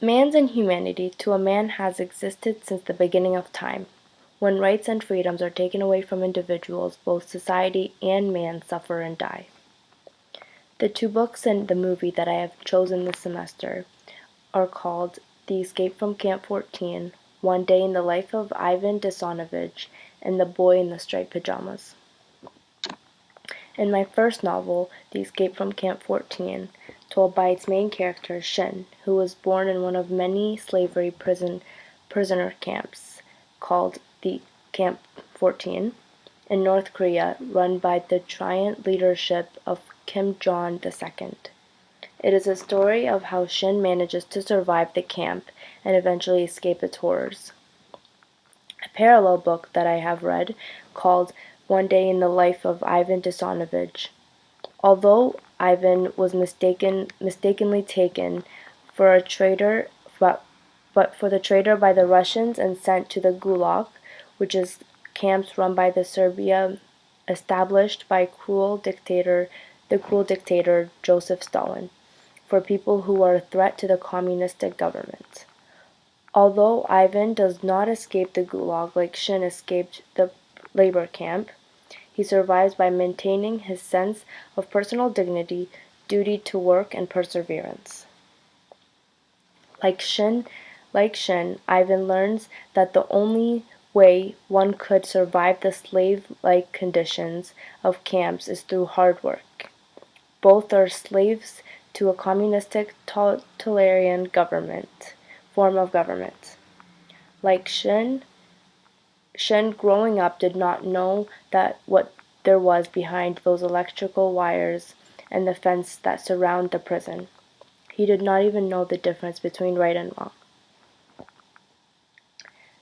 Man's inhumanity to a man has existed since the beginning of time. When rights and freedoms are taken away from individuals, both society and man suffer and die. The two books and the movie that I have chosen this semester are called The Escape from Camp 14, One Day in the Life of Ivan Desanovich, and The Boy in the Striped Pajamas. In my first novel, The Escape from Camp 14, told by its main character, Shin, who was born in one of many slavery prisoner camps called the Camp 14 in North Korea, run by the triumphant leadership of Kim Jong-il. It is a story of how Shin manages to survive the camp and eventually escape its horrors. A parallel book that I have read, called One Day in the Life of Ivan Desanovich. Although Ivan was mistakenly taken for a traitor, but for the traitor by the Russians and sent to the Gulag, which is camps run by the Serbia established by the cruel dictator Joseph Stalin, for people who are a threat to the communistic government. Although Ivan does not escape the Gulag like Shin escaped the labor camp, he survives by maintaining his sense of personal dignity, duty to work, and perseverance. Like Shin, Ivan learns that the only way one could survive the slave-like conditions of camps is through hard work. Both are slaves to a communistic totalitarian form of government. Like Shin growing up did not know that what there was behind those electrical wires and the fence that surround the prison. He did not even know the difference between right and wrong.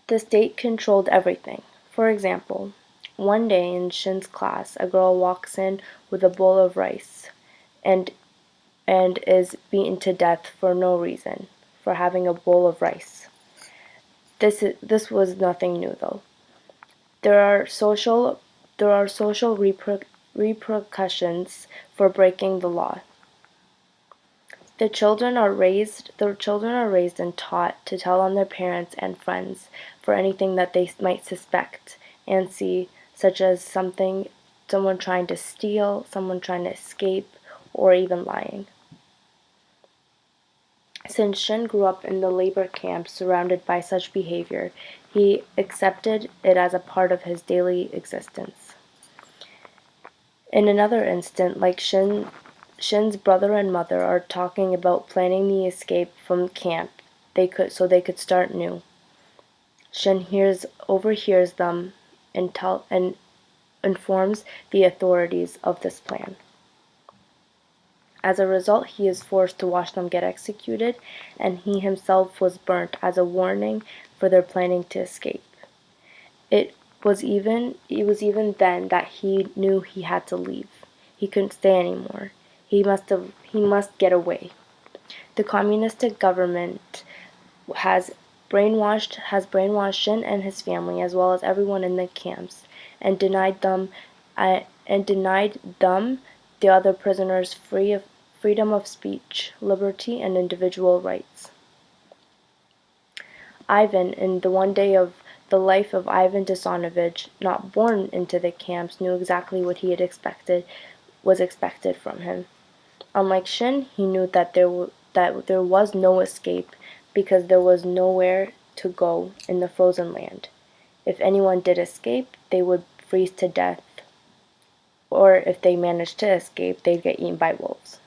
The state controlled everything. For example, one day in Shin's class, a girl walks in with a bowl of rice and is beaten to death for no reason, for having a bowl of rice. This was nothing new, though. There are social repercussions for breaking the law. The children are raised and taught to tell on their parents and friends for anything that they might suspect and see, such as someone trying to steal, someone trying to escape, or even lying. Since Shin grew up in the labor camp surrounded by such behavior, he accepted it as a part of his daily existence. In another instant, like Shin's brother and mother are talking about planning the escape from camp so they could start new. Shin overhears them and informs the authorities of this plan. As a result, he is forced to watch them get executed, and he himself was burnt as a warning for their planning to escape. It was even then that he knew he had to leave. He couldn't stay anymore. He must get away. The communistic government has brainwashed Shin and his family, as well as everyone in the camps, and denied them, the other prisoners, freedom of speech, liberty, and individual rights. Ivan, in the one day of the life of Ivan Desanovich, not born into the camps, knew exactly what was expected from him. Unlike Shin, he knew that there was no escape because there was nowhere to go in the frozen land. If anyone did escape, they would freeze to death, or if they managed to escape, they'd get eaten by wolves.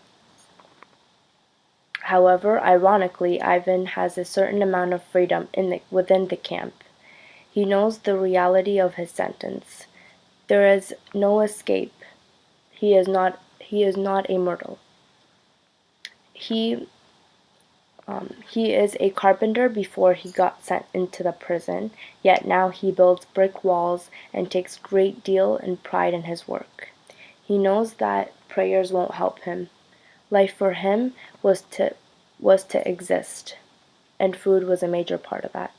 However, ironically, Ivan has a certain amount of freedom within the camp. He knows the reality of his sentence. There is no escape. He is not immortal. He is a carpenter before he got sent into the prison, yet now he builds brick walls and takes great deal and pride in his work. He knows that prayers won't help him. Life for him was to exist, and food was a major part of that.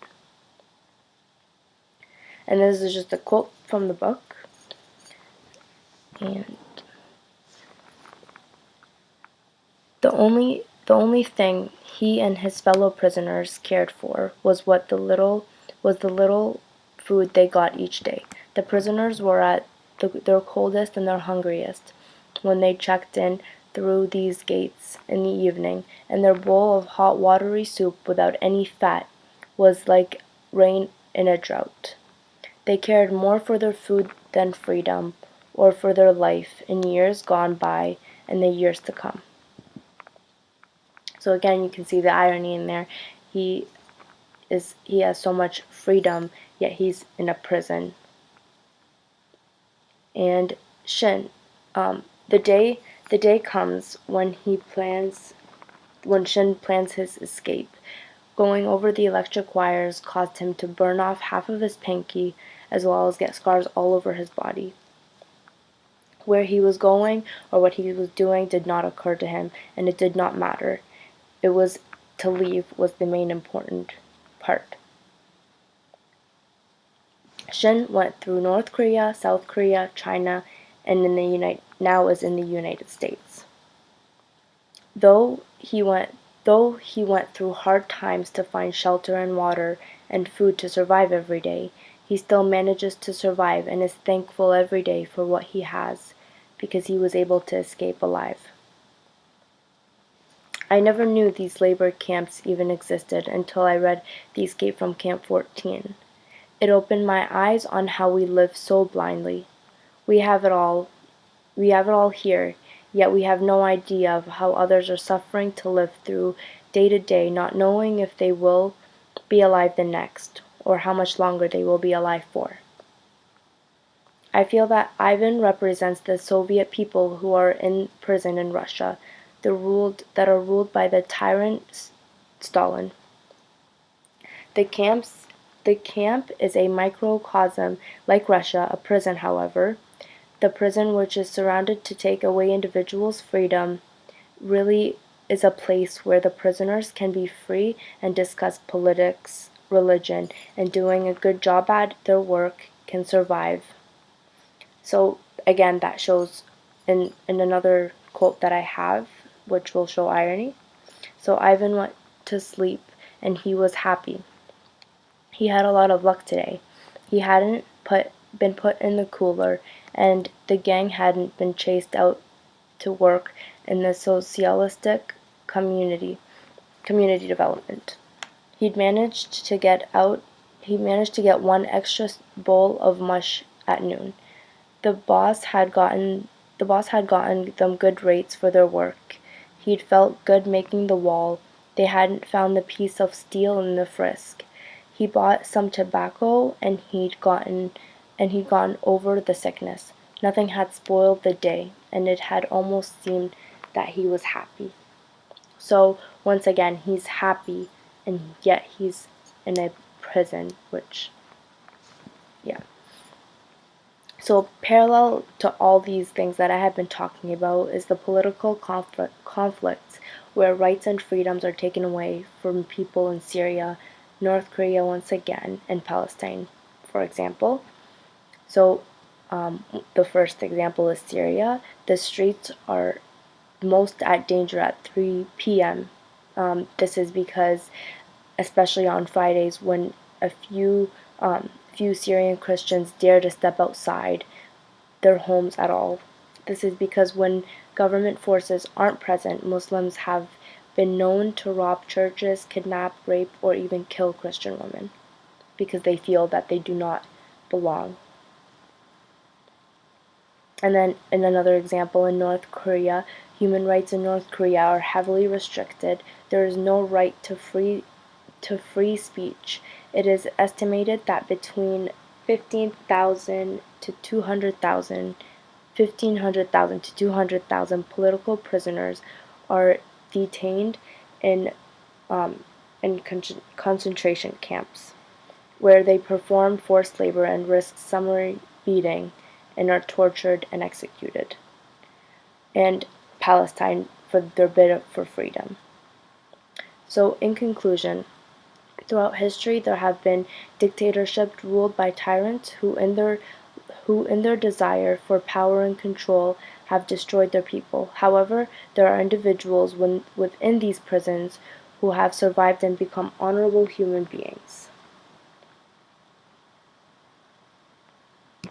And this is just a quote from the book. And the only The only thing he and his fellow prisoners cared for was the little food they got each day. The prisoners were at their coldest and their hungriest when they checked in through these gates in the evening, and their bowl of hot watery soup without any fat was like rain in a drought. They cared more for their food than freedom, or for their life in years gone by and the years to come. So again, you can see the irony in there. He has so much freedom, yet he's in a prison. And Shin, the day comes when Shin plans his escape. Going over the electric wires caused him to burn off half of his pinky, as well as get scars all over his body. Where he was going or what he was doing did not occur to him, and it did not matter. It was to leave was the main important part. Shin went through North Korea, South Korea, China, and now is in the United States. Though he went through hard times to find shelter and water and food to survive every day, he still manages to survive and is thankful every day for what he has, because he was able to escape alive. I never knew these labor camps even existed until I read The Escape from Camp 14. It opened my eyes on how we live so blindly. We have it all here, yet we have no idea of how others are suffering to live through day to day, not knowing if they will be alive the next, or how much longer they will be alive for. I feel that Ivan represents the Soviet people who are in prison in Russia, that are ruled by the tyrant Stalin. The camp is a microcosm, like Russia, a prison, however. The prison, which is surrounded to take away individuals' freedom, really is a place where the prisoners can be free and discuss politics, religion, and doing a good job at their work can survive. So again, that shows in another quote that I have, which will show irony. So Ivan went to sleep and he was happy. He had a lot of luck today. He hadn't been put in the cooler, and the gang hadn't been chased out to work in the socialistic community development. He'd managed to get out. He managed to get one extra bowl of mush at noon. The boss had gotten them good rates for their work. He'd felt good making the wall. They hadn't found the piece of steel in the frisk. He bought some tobacco and he'd gotten over the sickness. Nothing had spoiled the day, and it had almost seemed that he was happy. So once again, he's happy, and yet he's in a prison, which, yeah. So parallel to all these things that I have been talking about is the political conflicts where rights and freedoms are taken away from people in Syria, North Korea once again, and Palestine, for example. So the first example is Syria. The streets are most at danger at 3 p.m. This is because, especially on Fridays, when a few Syrian Christians dare to step outside their homes at all. This is because when government forces aren't present, Muslims have been known to rob churches, kidnap, rape, or even kill Christian women because they feel that they do not belong. And then in another example, in North Korea, human rights in North Korea are heavily restricted. There is no right to free speech. It is estimated that between 15,000 to 200,000 political prisoners are detained in concentration camps, where they perform forced labor and risk summary beating and are tortured and executed. And Palestine for their bid for freedom. So in conclusion, throughout history there have been dictatorships ruled by tyrants who in their desire for power and control have destroyed their people. However, there are individuals within these prisons who have survived and become honorable human beings.